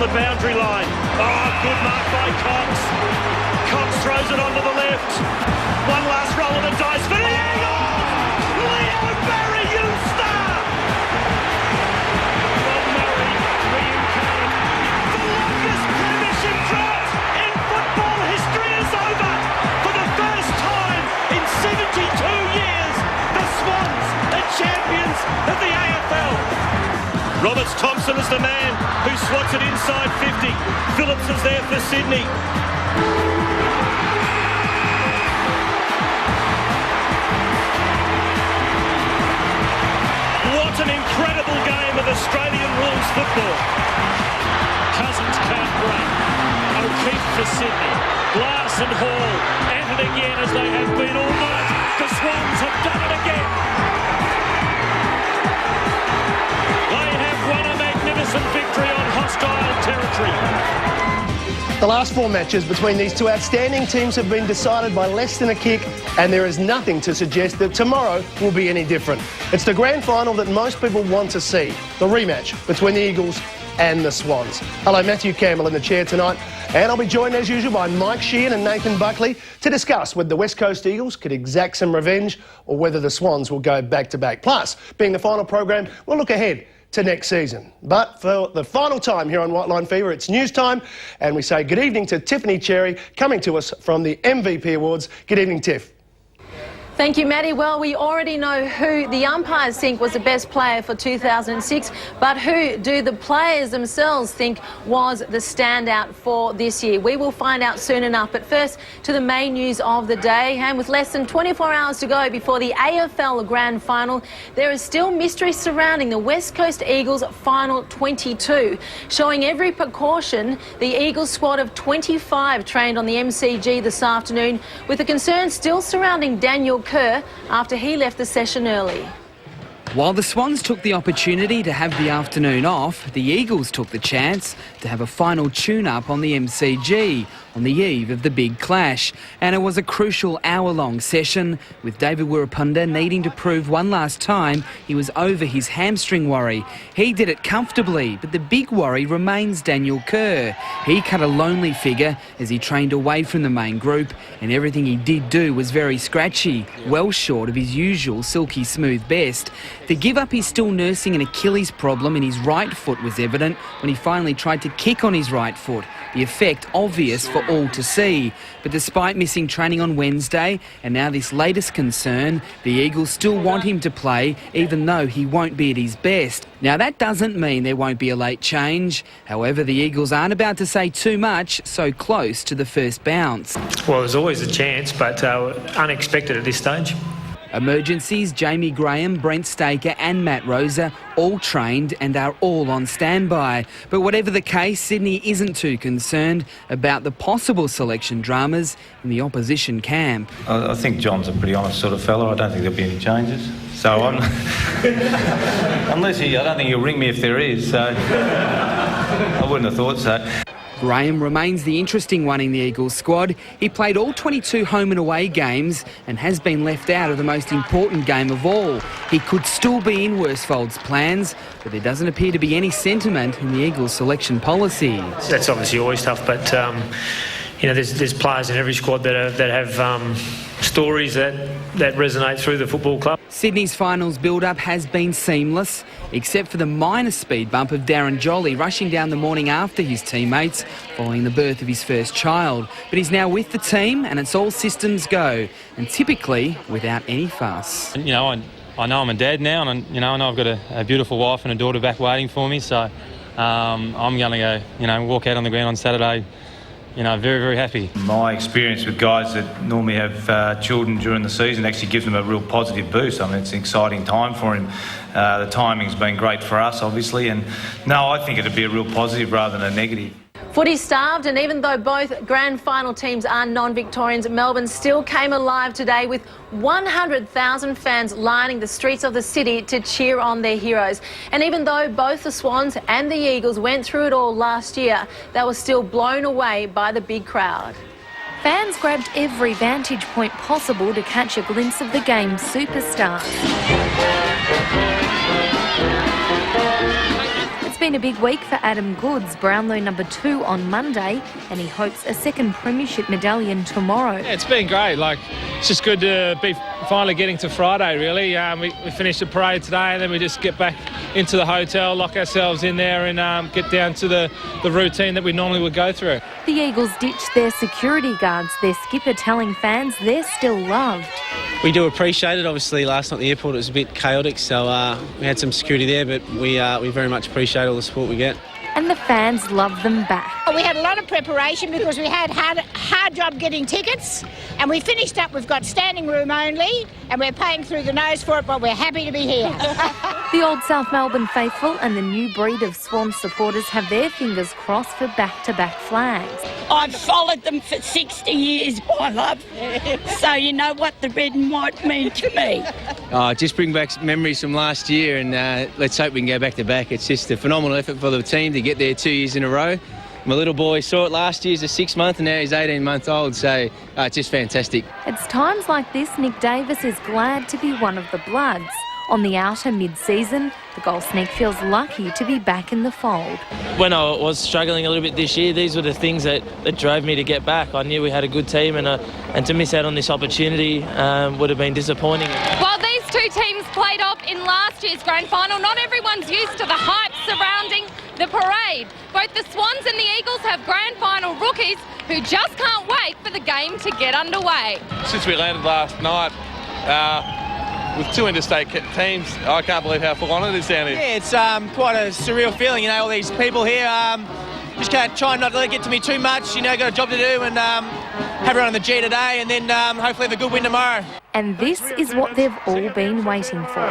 the boundary line. Oh, good mark by Cox. Cox throws it onto the left. One last roll of the dice for the Eagles! Leo Barry, you star! Bob Murray, reincarnate. The longest premiership drought in football history is over. For the first time in 72 years, the Swans are champions of the AFL. Roberts Thompson is the man who swats it inside 50. Phillips is there for Sydney. What an incredible game of Australian rules football. Cousins can't break. O'Keefe for Sydney. Glass and Hall at it again as they have been all night. The Swans have done it again. They have won a magnificent victory on hostile territory. The last 4 matches between these two outstanding teams have been decided by less than a kick, and there is nothing to suggest that tomorrow will be any different. It's the grand final that most people want to see, the rematch between the Eagles and the Swans. Hello, Matthew Campbell in the chair tonight, and I'll be joined as usual by Mike Sheehan and Nathan Buckley to discuss whether the West Coast Eagles could exact some revenge or whether the Swans will go back-to-back. Plus, being the final program, we'll look ahead to next season. But for the final time here on White Line Fever, it's news time, and we say good evening to Tiffany Cherry, coming to us from the MVP Awards. Good evening, Tiff. Thank you, Matty. Well, we already know who the umpires think was the best player for 2006, but who do the players themselves think was the standout for this year? We will find out soon enough. But first, to the main news of the day, and with less than 24 hours to go before the AFL Grand Final, there is still mystery surrounding the West Coast Eagles Final 22. Showing every precaution, the Eagles squad of 25 trained on the MCG this afternoon, with the concern still surrounding Daniel Kerr after he left the session early. While the Swans took the opportunity to have the afternoon off, the Eagles took the chance to have a final tune-up on the MCG on the eve of the big clash. And it was a crucial hour-long session, with David Wirapunda needing to prove one last time he was over his hamstring worry. He did it comfortably, but the big worry remains Daniel Kerr. He cut a lonely figure as he trained away from the main group, and everything he did do was very scratchy, well short of his usual silky smooth best. The give-up he's still nursing an Achilles problem in his right foot was evident when he finally tried to kick on his right foot, the effect obvious for all to see. But despite missing training on Wednesday and now this latest concern, the Eagles still want him to play even though he won't be at his best. Now that doesn't mean there won't be a late change. However, the Eagles aren't about to say too much so close to the first bounce. Well, there's always a chance, but unexpected at this stage. Emergencies, Jamie Graham, Brent Staker and Matt Rosa all trained and are all on standby. But whatever the case, Sydney isn't too concerned about the possible selection dramas in the opposition camp. I think John's a pretty honest sort of fellow. I don't think there'll be any changes. So I don't think he'll ring me if there is. So I wouldn't have thought so. Graham remains the interesting one in the Eagles squad. He played all 22 home and away games and has been left out of the most important game of all. He could still be in Worsfold's plans, but there doesn't appear to be any sentiment in the Eagles selection policy. That's obviously always tough, but there's players in every squad that have stories that resonate through the football club. Sydney's finals build-up has been seamless, except for the minor speed bump of Darren Jolly rushing down the morning after his teammates following the birth of his first child. But he's now with the team and it's all systems go, and typically without any fuss. I know I'm a dad now, and I know I've got a beautiful wife and a daughter back waiting for me, so I'm going to go, walk out on the ground on Saturday, very, very happy. My experience with guys that normally have children during the season actually gives them a real positive boost. I mean, it's an exciting time for him. The timing's been great for us, obviously, and no, I think it'd be a real positive rather than a negative. Footy starved, and even though both grand final teams are non-Victorians, Melbourne still came alive today with 100,000 fans lining the streets of the city to cheer on their heroes. And even though both the Swans and the Eagles went through it all last year, they were still blown away by the big crowd. Fans grabbed every vantage point possible to catch a glimpse of the game's superstars. It's been a big week for Adam Goods, Brownlow number 2 on Monday, and he hopes a second premiership medallion tomorrow. Yeah, it's been great. It's just good to be finally getting to Friday, really. We finished the parade today, and then we just get back into the hotel, lock ourselves in there, and get down to the routine that we normally would go through. The Eagles ditched their security guards, their skipper telling fans they're still loved. We do appreciate it. Obviously, last night at the airport it was a bit chaotic, so we had some security there, but we very much appreciate all the support we get. And the fans love them back. We had a lot of preparation because we had hard job getting tickets, and we finished up. We've got standing room only, and we're paying through the nose for it, but we're happy to be here. The old South Melbourne faithful and the new breed of Swans supporters have their fingers crossed for back-to-back flags. I've followed them for 60 years, my love, so you know what the red and white mean to me. Just bring back memories from last year, and let's hope we can go back-to-back. It's just a phenomenal effort for the team to get there 2 years in a row. My little boy saw it last year as a 6-month, and now he's 18 months old, so it's just fantastic. It's times like this Nick Davis is glad to be one of the Bloods. On the outer mid-season, the Gold Sneak feels lucky to be back in the fold. When I was struggling a little bit this year, these were the things that drove me to get back. I knew we had a good team, and to miss out on this opportunity would have been disappointing. While these two teams played off in last year's grand final, not everyone's used to the hype surrounding the parade. Both the Swans and the Eagles have grand final rookies who just can't wait for the game to get underway. Since we landed last night, with 2 interstate teams, I can't believe how full on it is down here. Yeah, it's quite a surreal feeling, all these people here. Just going to try and not let it get to me too much, got a job to do, and have everyone on the G today, and then hopefully have a good win tomorrow. And this is what they've all been waiting for.